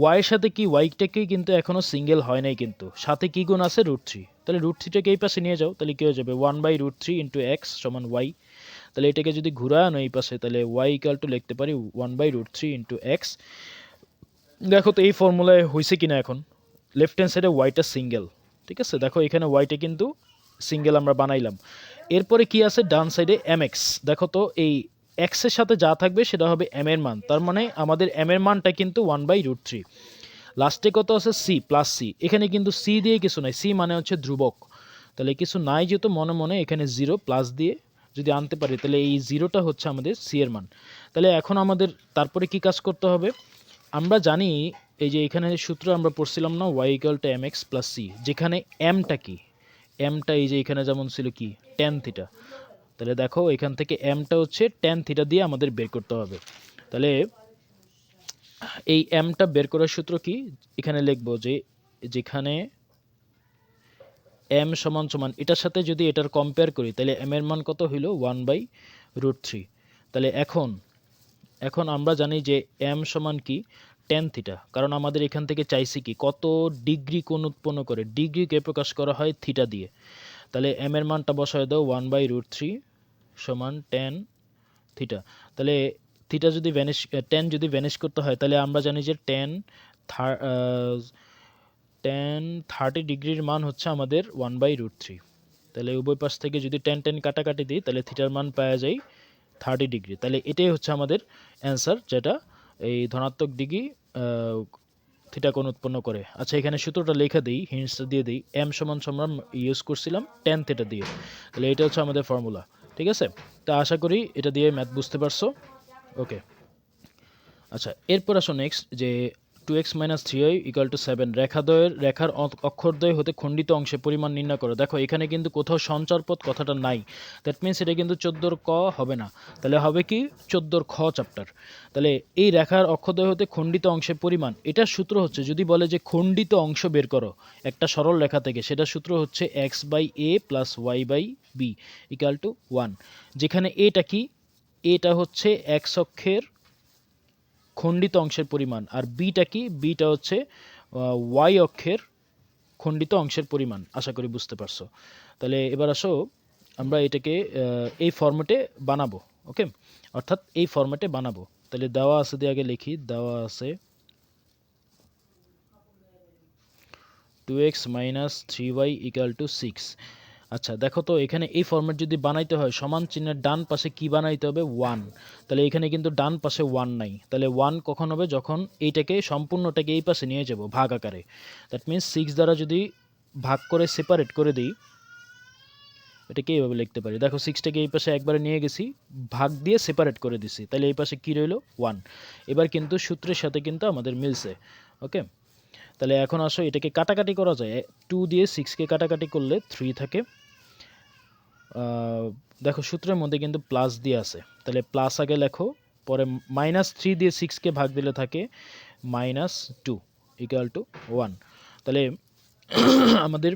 ওয়াইয়ের সাথে কি ওয়াইটাকেই কিন্তু এখনও সিঙ্গেল হয় নাই, কিন্তু সাথে কি গুণ আছে √3, তাহলে √3টাকে এই পাশে নিয়ে যাও, তাহলে কী হয়ে যাবে 1/√3 × x = y। তাহলে এটাকে যদি ঘুরা আনো এই পাশে, তাহলে y = লিখতে পারি 1/√3 × x। দেখো তো এই ফর্মুলায় হয়েছে কিনা, এখন লেফট হ্যান্ড সাইডে ওয়াইটা সিঙ্গেল, ঠিক আছে, দেখো এখানে ওয়াইটা কিন্তু সিঙ্গেল আমরা বানাইলাম। এরপরে কি আছে ডান সাইডে mx, দেখো তো এই x এর সাথে যা থাকবে সেটা হবে m এর মান, তার মানে আমাদের m এর মানটা কিন্তু 1/√3। লাস্টে কত আছে c + c, এখানে কিন্তু c দিয়ে কিছু নাই, c মানে হচ্ছে ধ্রুবক, তাহলে কিছু নাই যেহেতু মনে মনে এখানে 0 প্লাস দিয়ে যদি আনতে পারি, তাহলে এই 0টা হচ্ছে আমাদের c এর মান। তাহলে এখন আমাদের তারপরে কি কাজ করতে হবে, আমরা জানি এই যে এখানে সূত্র আমরা পড়ছিলাম না y = mx + c, যেখানে mটা কি, mটা এই যে এখানে যেমন ছিল কি tan θ, তাহলে দেখো এখান থেকে mটা হচ্ছে tan θ দিয়ে আমাদের বের করতে হবে। তাহলে এই mটা বের করার সূত্র কি, এখানে লিখবো যে যেখানে m = এটার সাথে যদি এটার কম্পেয়ার করি, তাহলে m এর মান কত হইল 1/√3। তাহলে এখন আমরা জানি যে m সমান কি tan θ, কারণ আমাদের এখান থেকে চাইছি কি কত ডিগ্রি কোণ উৎপন্ন করে, ডিগ্রিকে প্রকাশ করা হয় থিটা দিয়ে। তাহলে m এর মানটা বসায় দাও 1/√3 = tan θ। তাহলে থিটা যদি tan যদি ভ্যানিশ করতে হয়, তাহলে আমরা জানি যে tan 30 ডিগ্রির মান হচ্ছে আমাদের 1/√3। তাহলে উভয় পাশ থেকে যদি tan কাটাকাটি দিই, তাহলে থিটার মান পাওয়া যায় 30 ডিগ্রি। তাহলে এটাই হচ্ছে আমাদের অ্যান্সার, যেটা এই ধনাত্মক ডিগ্রি থিটা কোণ উৎপন্ন করে। আচ্ছা এখানে সূত্রটা লেখা দিই, হিন্টসটা দিয়ে দিই, m সমান ইউজ করছিলাম tan θ দিয়ে, তাহলে এটা হচ্ছে আমাদের ফর্মুলা, ঠিক আছে। তা আশা করি এটা দিয়ে ম্যাথ বুঝতে পারছো, ওকে। আচ্ছা এরপর আসো নেক্সট, যে 2x - 3y = 7 রেখার অক্ষরদ্বয় হতে খণ্ডিত অংশের পরিমাণ নির্ণয় করো। দেখো এখানে কিন্তু কোথাও সঞ্চার পথ কথাটা নাই, দ্যাট মিনস এটা কিন্তু 14 ক হবে না, তাহলে হবে কি 14 খ চ্যাপ্টার। তাহলে এই রেখার অক্ষরদ্বয় হতে খণ্ডিত অংশের পরিমাণ, এটার সূত্র হচ্ছে যদি বলে যে খণ্ডিত অংশ বের করো একটা সরল রেখা থেকে, সেটার সূত্র হচ্ছে x/a + y/b = 1, যেখানে এটা কি, এটা হচ্ছে x অক্ষের খণ্ডিত অংশের পরিমাণ, আর বিটা কি, বিটা হচ্ছে ওয়াই অক্ষের খণ্ডিত অংশের পরিমাণ। আশা করি বুঝতে পারছো। তাহলে এবার আসো আমরা এটাকে এই ফরম্যাটে বানাবো, ওকে, অর্থাৎ এই ফরম্যাটে বানাবো। তাহলে দেওয়া আছে, দিয়ে আগে লিখি, দেওয়া আছে 2x - 3y = 6। আচ্ছা দেখো তো এখানে এই ফরম্যাট যদি বানাইতে হয়, সমান চিহ্নের ডান পাশে কি বানাইতে হবে 1, তাহলে এখানে কিন্তু ডান পাশে 1 নাই, তাহলে 1 কখন হবে, যখন এইটাকে সম্পূর্ণটাকে এই পাশে নিয়ে যাব ভাগ আকারে, দ্যাট মিনস 6 দ্বারা যদি ভাগ করে সেপারেট করে দিই, এটাকে এইভাবে লিখতে পারি, দেখো 6টাকে এই পাশে একবারে নিয়ে গেছি, ভাগ দিয়ে সেপারেট করে দিছি, তাহলে এই পাশে কী রইল 1। এবার কিন্তু সূত্রের সাথে কিন্তু আমাদের মিলছে, ওকে। তাহলে এখন আসো এটাকে কাটাকাটি করা যায়, 2 দিয়ে 6কে কাটাকাটি করলে 3 থাকে, দেখো সূত্রের মধ্যে কিন্তু প্লাস দিয়ে আছে, তাহলে প্লাস আগে লেখো, পরে -3 দিয়ে 6কে ভাগ দিলে থাকে -2 = 1। তাহলে আমাদের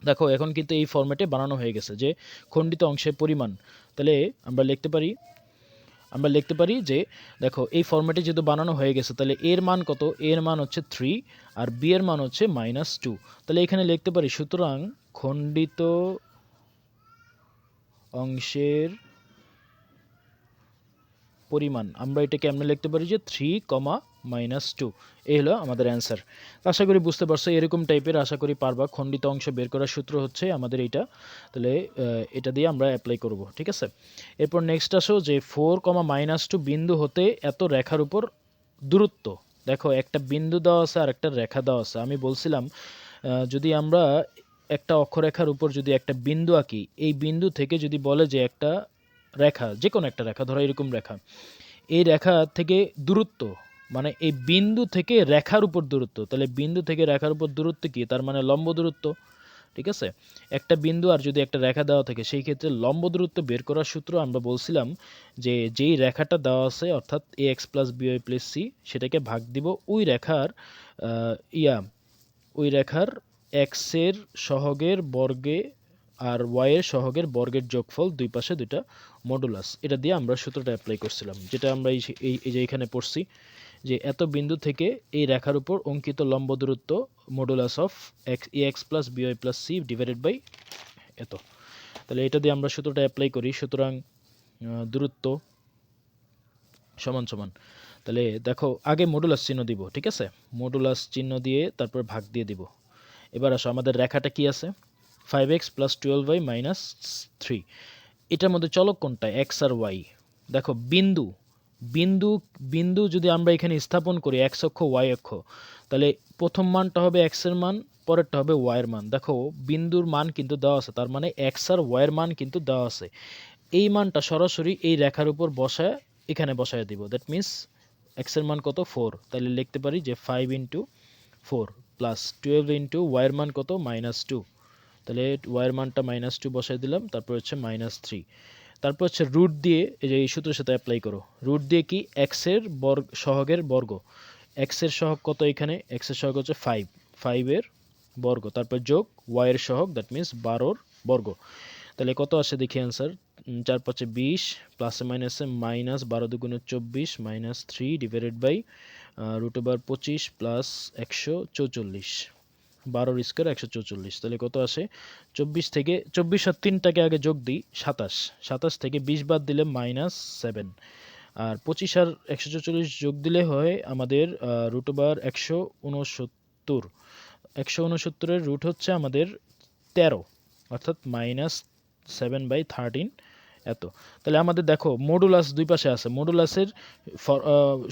দেখো এখন কিন্তু এই ফরম্যাটে বানানো হয়ে গেছে যে খণ্ডিত অংশের পরিমাণ। তাহলে আমরা লিখতে পারি যে দেখো এই ফরম্যাটে যেহেতু বানানো হয়ে গেছে, তাহলে এর মান কত, এর মান হচ্ছে 3 আর বি এর মান হচ্ছে -2। তাহলে এখানে লিখতে পারি সুতরাং খণ্ডিত অংশের পরিমাণ, আমরা এটাকে এমনি লিখতে পারি যে 3, -2, এই হলো আমাদের অ্যান্সার। আশা করি বুঝতে পারছো, এরকম টাইপের আশা করি পারবা। খণ্ডিত অংশ বের করার সূত্র হচ্ছে আমাদের এইটা, তাহলে এটা দিয়ে আমরা অ্যাপ্লাই করব, ঠিক আছে। এরপর নেক্সট আসো যে 4, -2 বিন্দু হতে এত রেখার উপর দূরত্ব। দেখো একটা বিন্দু দেওয়া আছে আর একটা রেখা দেওয়া আছে, আমি বলছিলাম যদি আমরা একটা অক্ষরেখার উপর যদি একটা বিন্দু আঁকি, এই বিন্দু থেকে যদি বলে যে একটা রেখা, যে কোনো একটা রেখা ধরো এরকম রেখা, এই রেখা থেকে দূরত্ব মানে এই বিন্দু থেকে রেখার উপর দূরত্ব, তাহলে বিন্দু থেকে রেখার উপর দূরত্ব কি, তার মানে লম্ব দূরত্ব। ঠিক আছে, একটা বিন্দু আর যদি একটা রেখা দেওয়া থাকে সেই ক্ষেত্রে লম্ব দূরত্ব বের করার সূত্র আমরা বলছিলাম যে যেই রেখাটা দেওয়া আছে অর্থাৎ A X plus B Y plus C, সেটাকে ভাগ দিব ওই রেখার আহ, ইয়া ওই রেখার এক্সের সহগের বর্গে আর ওয়াইয়ের সহগের বর্গের যোগফল, দুই পাশে দুইটা মডুলাস। এটা দিয়ে আমরা সূত্রটা অ্যাপ্লাই করছিলাম, যেটা আমরা এই যে এখানে পড়ছি যে এত বিন্দু থেকে এই রেখার উপর অঙ্কিত লম্ব দূরত্ব modulus of X A X plus B Y plus C divided by এত। তাহলে এটা দিয়ে আমরা সূত্রটা অ্যাপ্লাই করি। সুতরাং দূরত্ব সমান সমান, তাহলে দেখো আগে মডুলাস চিহ্ন দিব, ঠিক আছে, মডুলাস চিহ্ন দিয়ে তারপর ভাগ দিয়ে দিব। এবার আসো আমাদের রেখাটা কি আছে, 5x প্লাস 12y মাইনাস 3, এটার মধ্যে চলক কোনটা, এক্স আর ওয়াই। দেখো বিন্দু বিন্দু বিন্দু যদি আমরা এখানে স্থাপন করি এক্স অক্ষ ওয়াই অক্ষ, তাহলে প্রথম মানটা হবে এক্স এর মান, পরেরটা হবে ওয়াই এর মান। দেখো বিন্দুর মান কিন্তু দেওয়া আছে, তার মানে এক্স আর ওয়াই এর মান কিন্তু দেওয়া আছে। এই মানটা সরাসরি এই রেখার উপর বসায় এখানে বসায় দিব, দ্যাট মিন্স এক্স এর মান কত 4, তাহলে লিখতে পারি যে 5 ইন্টু 4 প্লাস 12 ইন্টু ওয়াই এর মান কত -2, তাহলে ওয়াই এর মানটা -2 বসাই দিলাম, তারপর হচ্ছে -3, তারপর হচ্ছে রুট দিয়ে এই যে এই সূত্রের সাথে অ্যাপ্লাই করো, রুট দিয়ে কি এক্স এর বর্গ সহগের বর্গ, এক্স এর সহগ কত, এখানে এক্স এর সহগ হচ্ছে 5, 5 এর বর্গ, তারপর যোগ ওয়াই এর সহগ দ্যাট মিন্স 12 বর্গ। তাহলে কত আসে দেখি অ্যান্সার, 4 5 20 প্লাসে মাইনাসে মাইনাস 12 দুগুণে 24 -3 ডিভাইডেড বাই √25 প্লাস 144, 12 স্কোয়ার 144, তাহলে কত আসে 24 থেকে 24 আর 3টাকে আগে যোগ দিই 27, 27 থেকে 20 বাদ দিলে -7, আর 25 আর 144 যোগ দিলে হয় আমাদের √169, 169 এর রুট হচ্ছে আমাদের 13, অর্থাৎ -7/13 এত। তাহলে আমাদের দেখো মডুলাস দুই পাশে আছে, মডুলাসের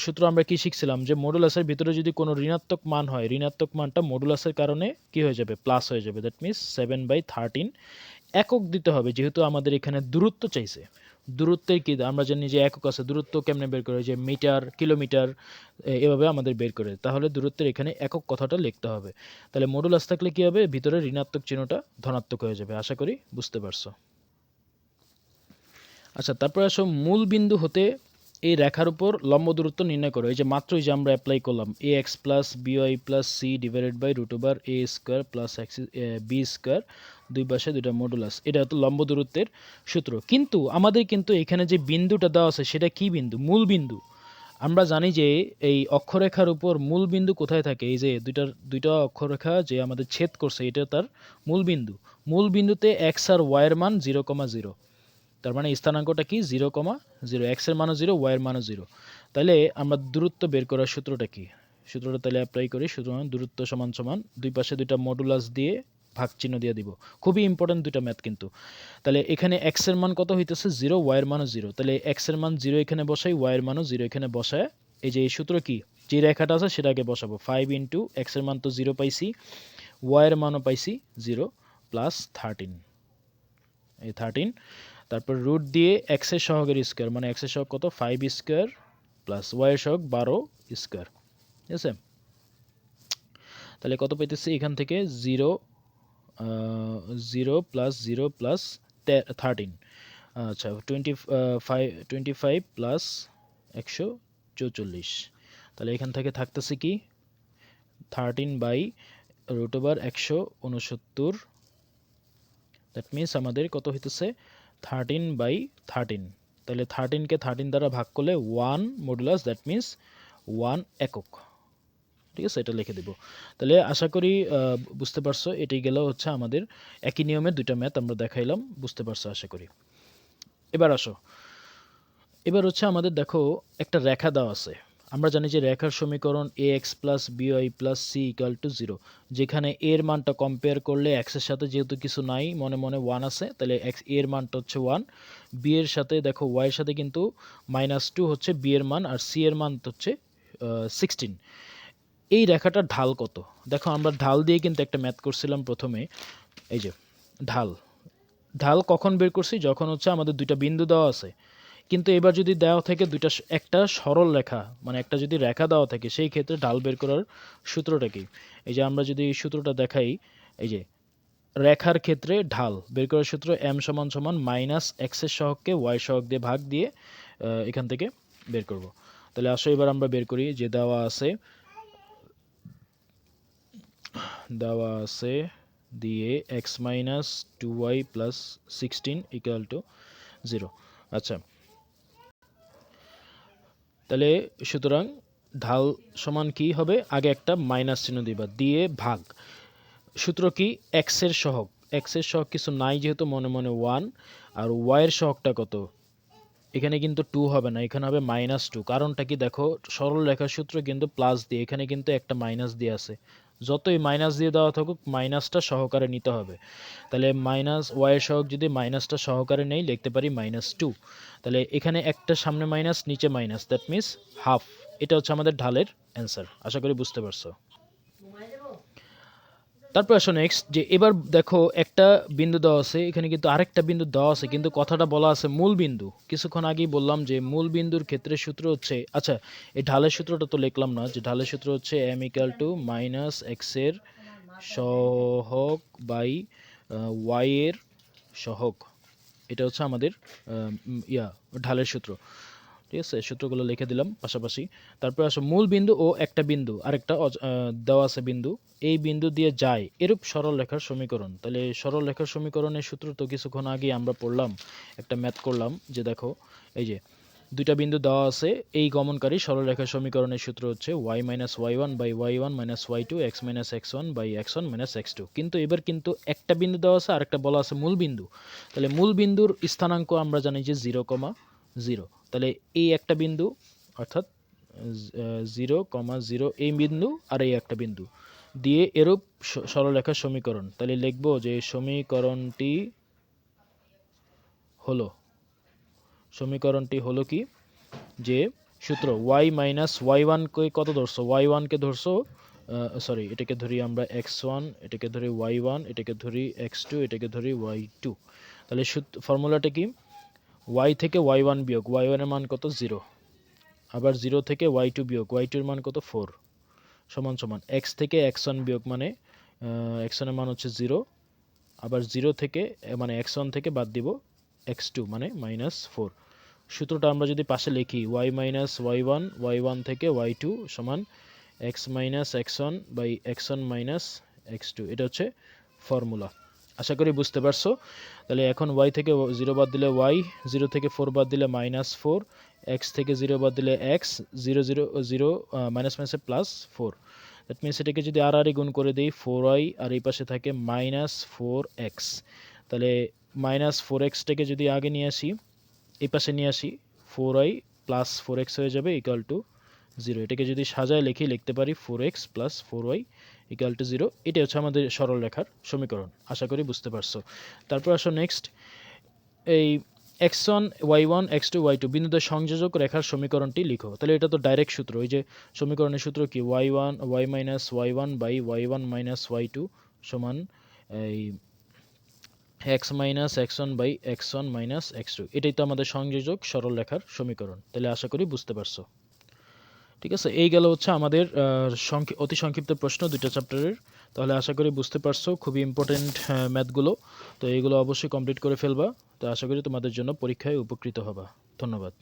সূত্র আমরা কি শিখছিলাম যে মডুলাসের ভিতরে যদি কোনো ঋণাত্মক মান হয়, ঋণাত্মক মানটা মডুলাসের কারণে কি হয়ে যাবে, প্লাস হয়ে যাবে, দ্যাট মিন্স 7/13। একক দিতে হবে যেহেতু আমাদের এখানে দূরত্ব চাইছে, দূরত্বের কি আমরা জানি যে একক আছে, দূরত্ব কেমনে বের করে, যে মিটার কিলোমিটার এভাবে আমাদের বের করে, তাহলে দূরত্বের এখানে একক কথাটা লিখতে হবে। তাহলে মডুলাস থাকলে কি হবে, ভিতরে ঋণাত্মক চিহ্নটা ধনাত্মক হয়ে যাবে। আশা করি বুঝতে পারছো। আচ্ছা, তারপরে আসো মূল বিন্দু হতে এই রেখার উপর লম্ব দূরত্ব নির্ণয় করো। এই যে মাত্রই যে আমরা অ্যাপ্লাই করলাম A X plus B Y plus C divided by √a square plus X B square, দুই পাশে দুইটা মডুলাস, এটা হতো লম্ব দূরত্বের সূত্র। কিন্তু আমাদের কিন্তু এখানে যে বিন্দুটা দেওয়া আছে সেটা কি বিন্দু, মূল বিন্দু। আমরা জানি যে এই অক্ষরেখার উপর মূল বিন্দু কোথায় থাকে, এই যে দুইটা অক্ষরেখা যে আমাদের ছেদ করছে এটা তার মূল বিন্দু। মূল বিন্দুতে এক্স আর ওয়াই এর মান 0,0, তার মানে স্থানাঙ্কটা কি 0,0, এক্স এর মানও 0 ওয়াই এর মানও 0। তাহলে আমরা দূরত্ব বের করার সূত্রটা কি, সূত্রটা তাহলে অ্যাপ্লাই করি। সুতরাং দূরত্ব সমান সমান দুই পাশে দুইটা মডুলাস দিয়ে ভাগ চিহ্ন দিয়ে দিব, খুবই ইম্পর্টেন্ট দুইটা ম্যাথ কিন্তু। তাহলে এখানে এক্স এর মান কত হইতেছে 0, ওয়াই এর মানও 0, তাহলে এক্স এর মান 0 এখানে বসাই, ওয়াই এর মানও 0 এখানে বসায়, এই যে এই সূত্র কি যে রেখাটা আছে সেটাকে বসাবো, 5 ইন্টু এক্স এর মান তো 0 পাইছি, ওয়াই এর মানও পাইছি 0 প্লাস 13, এই 13, তারপর রুট দিয়ে এক্স এর সহগের স্কোয়ার, মানে এক্স এর সহগ কত 5 স্কোয়ার প্লাস ওয়াই এর সহগ 12 স্কোয়ার, ঠিক আছে। তাহলে কত পাইতেছি এখান থেকে 0 প্লাস 0 প্লাস 13, আচ্ছা 25 প্লাস 144, তাহলে এখান থেকে থাকতেছে কি 13/√169, দ্যাট মিনস আমাদের কত হইতেছে 13/13। তাহলে 13কে 13 দ্বারা ভাগ করলে 1 মডুলাস, দ্যাট মিনস 1 একক, ঠিক আছে, এটা লিখে দেব। তাহলে আশা করি বুঝতে পারছো। এটাই গেল হচ্ছে আমাদের একই নিয়মের দুইটা ম্যাথ আমরা দেখাইলাম, বুঝতে পারছো আশা করি। এবার আসো, এবার হচ্ছে আমাদের দেখো একটা রেখা দেওয়া আছে, আমরা জানি যে রেখার সমীকরণ A X plus B Y plus C equal to 0, যেখানে এর মানটা কম্পেয়ার করলে এক্সের সাথে যেহেতু কিছু নাই, মনে মনে 1 আছে, তাহলে এক্স এর মানটা হচ্ছে 1, বি এর সাথে দেখো ওয়াই এর সাথে কিন্তু -2 হচ্ছে বি এর মান, আর সি এর মান হচ্ছে 16। এই রেখাটার ঢাল কত, দেখো আমরা ঢাল দিয়ে কিন্তু একটা ম্যাথ করছিলাম প্রথমে। এই যে ঢাল, ঢাল কখন বের করছি, যখন হচ্ছে আমাদের দুইটা বিন্দু দেওয়া আছে, কিন্তু এবার যদি দেওয়া থাকে একটা সরল রেখা, মানে একটা যদি রেখা দেওয়া থাকে, সেই ক্ষেত্রে ঢাল বের করার সূত্রটা কি? এই যে আমরা যদি এই সূত্রটা দেখাই, এই যে রেখার ক্ষেত্রে ঢাল বের করার সূত্র m সমান সমান মাইনাস x এর সহগকে y সহগ দিয়ে ভাগ দিয়ে এখান থেকে বের করব। তাহলে আসো এবার আমরা বের করি। যে দেওয়া আছে দিয়ে x minus 2y plus 16 equal to 0। আচ্ছা, তাহলে সুতরাং ঢাল সমান কি হবে? আগে একটা মাইনাস চিহ্ন দিবা, দিয়ে ভাগ। সূত্র কি? x এর সহগ, x এর সহগ কিছু নাই যেহেতু মনে মনে 1, আর y এর সহগটা কত? এখানে কিন্তু 2 হবে না, এখানে হবে -2। কারণটা কি? দেখো সরল রেখার সূত্র কিন্তু প্লাস দিয়ে, এখানে কিন্তু একটা মাইনাস দিয়ে আছে। যতই মাইনাস দিয়ে দেওয়া থাকুক মাইনাসটা সহকারে নিতে হবে। তাহলে মাইনাস y এর সহগ যদি মাইনাসটা সহকারে নেই, লিখতে পারি -2। তাহলে এখানে একটা সামনে মাইনাস নিচে মাইনাস, দ্যাট মিন্স হাফ। এটা হচ্ছে আমাদের ঢালের অ্যান্সার। আশা করি বুঝতে পারছো। তারপর আসো নেক্সট, যে এবার দেখো একটা বিন্দু দেওয়া আছে, এখানে কিন্তু আরেকটা বিন্দু দেওয়া আছে, কিন্তু কথাটা বলা আছে মূল বিন্দু। কিছুক্ষণ আগেই বললাম যে মূল বিন্দুর ক্ষেত্রে সূত্র হচ্ছে, আচ্ছা এই ঢালের সূত্রটা তো লিখলাম না, যে ঢালের সূত্র হচ্ছে m equal to minus x এর সহগ বাই y এর সহগ। এটা হচ্ছে আমাদের ঢালের সূত্র। ঠিক আছে, সূত্রগুলো লিখে দিলাম পাশাপাশি। তারপরে আসো মূল বিন্দু ও একটা বিন্দু, আরেকটা দেওয়া আছে বিন্দু, এই বিন্দু দিয়ে যায় এরূপ সরল রেখার সমীকরণ। তাহলে সরল রেখার সমীকরণের সূত্র তো কিছুক্ষণ আগে আমরা পড়লাম, একটা ম্যাথ করলাম। যে দেখো এই যে দুইটা বিন্দু দেওয়া আছে, এই গমনকারী সরল রেখার সমীকরণের সূত্র হচ্ছে y minus y1 by y1 minus y2 x minus x1 by x1 minus x2। কিন্তু এবার কিন্তু একটা বিন্দু দেওয়া আছে, আরেকটা বলা আছে মূল বিন্দু। তাহলে মূল বিন্দুর স্থানাঙ্ক আমরা জানি যে 0,0। তাহলে এই একটা বিন্দু অর্থাৎ 0,0 এই বিন্দু আর এই একটা বিন্দু দিয়ে এরূপ সরলরেখার সমীকরণ। তাহলে লিখব যে সমীকরণটি হলো কি, যে সূত্র y মাইনাস y1 কে কত ধরছো? y1 কে ধরছো, সরি এটাকে ধরি আমরা x1, এটাকে ধরি y1, এটাকে ধরি x2, এটাকে ধরি y2। তাহলে ফর্মুলাটা কি? y থেকে y1 বিয়োগ y1 এর মান কত? 0। আবার 0 থেকে y2 বিয়োগ y2 এর মান কত? 4 সমান সমান x থেকে x1 বিয়োগ, মানে x1 এর মান হচ্ছে 0। আবার 0 থেকে মানে x1 থেকে বাদ দিব x2 মানে -4। সূত্রটা আমরা যদি পাশে লিখি y মাইনাস y1, y1 থেকে y2 সমান x minus x1 by x1 minus x2। এটা হচ্ছে ফর্মুলা। আশা করি বুঝতে পারছো। তাহলে এখন y থেকে 0 বাদ দিলে y, 0 থেকে 4 বাদ দিলে -4, x থেকে 0 বাদ দিলে x, 0 0 0 মাইনাস মাইনাসে +4। দ্যাট মিনস এটাকে যদি আর গুণ করে দিই 4y, আর এই পাশে থাকে -4x। তাহলে -4xটাকে যদি আগে নিয়ে আসি, এই পাশে নিয়ে আসি, 4y প্লাস 4x হয়ে যাবে ইকুয়াল টু 0। এটাকে যদি সাজায় লিখতে পারি 4x plus 4y equal to 0। এটা হচ্ছে আমাদের সরল রেখার সমীকরণ। আশা করি বুঝতে পারছো। তারপর আসো নেক্সট, এই x1 y1 x2 y2 বিন্দুদের সংযোজক রেখার সমীকরণটি লিখো। তাহলে এটা তো ডাইরেক্ট সূত্র। ওই যে সমীকরণের সূত্র কি? y1 y minus y1 by y1 minus y2 সমান এই x minus x1 by x1 minus x2। এটাই তো আমাদের সংযোজক সরল রেখার সমীকরণ। তাহলে আশা করি বুঝতে পারছো। ঠিক আছে, এই গেল হচ্ছে আমাদের অতি সংক্ষিপ্ত প্রশ্ন দুইটা চ্যাপ্টারের। তাহলে আশা করি বুঝতে পারছো, খুবই ইম্পর্টেন্ট ম্যাথগুলো। তো এইগুলো অবশ্যই কমপ্লিট করে ফেলবা। তো আশা করি তোমাদের জন্য পরীক্ষায় উপকৃত হবা। ধন্যবাদ।